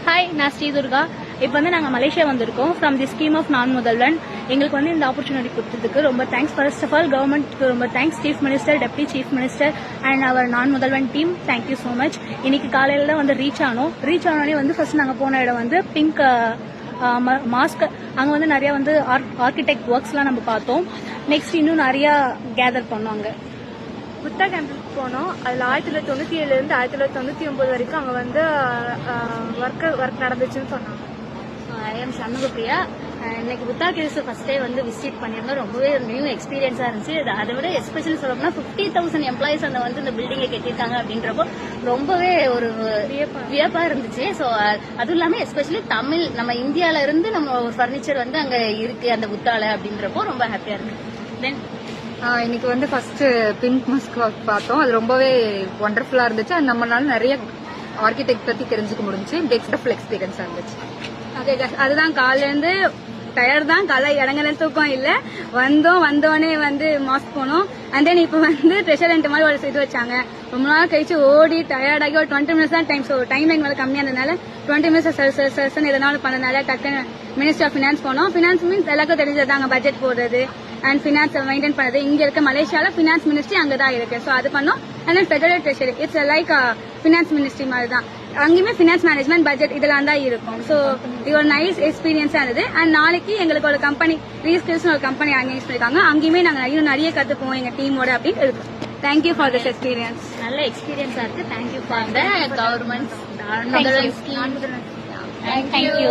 Hi, நான் ஸ்ரீதுர்கா. இப்போ வந்து நாங்கள் மலேசியா வந்திருக்கோம் ஃப்ரம் தி ஸ்கீம் ஆஃப் நான் முதல்வன். எங்களுக்கு வந்து இந்த ஆப்பர்ச்சுனிட்டி கொடுத்ததுக்கு ரொம்ப தேங்க்ஸ். ஃபர்ஸ்ட் ஆஃப் ஆல் கவர்மெண்ட்க்கு ரொம்ப thanks. Chief minister, deputy chief minister and our Naan Mudhalvan team, thank you so much. இன்னைக்கு காலையில் தான் வந்து ரீச் ஆனோடனே வந்து ஃபர்ஸ்ட் நாங்கள் போன இடம் வந்து பிங்க் மாஸ்க். அங்கே வந்து நிறையா வந்து ஆர்கிடெக்ட் ஒர்க்ஸ்லாம் நம்ம பார்த்தோம். நெக்ஸ்ட் இன்னும் நிறையா கேதர் பண்ணோம். அங்கே புத்தா கேம்புக்கு போனோம். அதில் 1997 1999 வரைக்கும் அங்கே வந்து ஒர்க் நடந்துச்சுன்னு சொன்னாங்க. I am Shanmugapriya. இன்னைக்கு புத்தா கேவ்ஸ் ஃபர்ஸ்ட் டே வந்து விசிட் பண்ணியிருந்தோம். ரொம்பவே நியூ எக்ஸ்பீரியன்ஸா இருந்துச்சு. அதை விட எஸ்பெஷலி சொல்லணும்னா 50,000 எம்ப்ளாயிஸ் அந்த வந்து இந்த பில்டிங்கை கட்டியிருக்காங்க அப்படின்றப்போ ரொம்பவே ஒரு வியப்பா இருந்துச்சு. ஸோ அதுவும் இல்லாமல் எஸ்பெஷலி தமிழ் நம்ம இந்தியால இருந்து நம்ம ஒரு ஃபர்னிச்சர் வந்து அங்கே இருக்கு அந்த புத்தால அப்படின்றப்போ ரொம்ப ஹாப்பியா இருக்கு. தென் இன்னைக்கு வந்து ஃபர்ஸ்ட் பிங்க் மாஸ்க் பார்த்தோம். அது ரொம்பவே ஒண்டர்ஃபுல்லா இருந்துச்சு. அது நம்மளால நிறைய ஆர்கிடெக்ட் பத்தி தெரிஞ்சுக்க முடிஞ்சுச்சு. எக்ஸ்ட்ரா எக்ஸ்பீரியன்ஸா இருந்துச்சு. அதுதான் காலையில இருந்து டயர்ட் தான், காலை இடங்கல தூக்கம் இல்ல. வந்தோடனே வந்து மாஸ்க் போனோம். அண்ட் தென் இப்போ வந்து ட்ரெஷர் ரெண்ட் மாதிரி ஒரு இது வச்சாங்க. ரொம்ப நாள் கழிச்சு ஓடி டயர்டாகி ஒரு 20 மினிட்ஸ் தான் டைம். ஸோ டைம் லைன் மேலே கம்மியாக இருந்ததுனால 20 மினிட்ஸ் எதனாலும் பண்ணனால டக்குன்னு மினிஸ்டர் ஆஃப் ஃபினான்ஸ் போனோம். ஃபினான்ஸ் மீன்ஸ் எல்லாருக்கும் தெரிஞ்சதாங்க, பட்ஜெட் போடுறது அண்ட் ஃபினான்ஸ் மெயின்டைன் பண்ணது. இங்க இருக்க மலேசியால ஃபினான்ஸ் மினிஸ்ட்ரி அங்கதான் இருக்கு. ஸோ அது பண்ணோம். And then federal treasury, it's like finance ministry மாதிரி தான். அங்கேயுமே ஃபினான்ஸ் மேனேஜ்மெண்ட், பட்ஜெட் இதெல்லாம் தான் இருக்கும். ஸோ இது ஒரு நைஸ் எக்ஸ்பீரியன்ஸா இருந்தது. அண்ட் நாளைக்கு எங்களுக்கு ஒரு கம்பெனி ரீஸ்கில்ஸ் ஒரு கம்பெனி ஆர்கனைஸ் பண்ணிருக்காங்க. அங்கேயுமே நாங்கள் நிறைய கத்துப்போம் எங்க டீமோட அப்படின்னு இருக்கும். Thank you for this experience. நல்ல எக்ஸ்பீரியன்ஸா இருக்கு. Thank you for the government scheme. Thank you.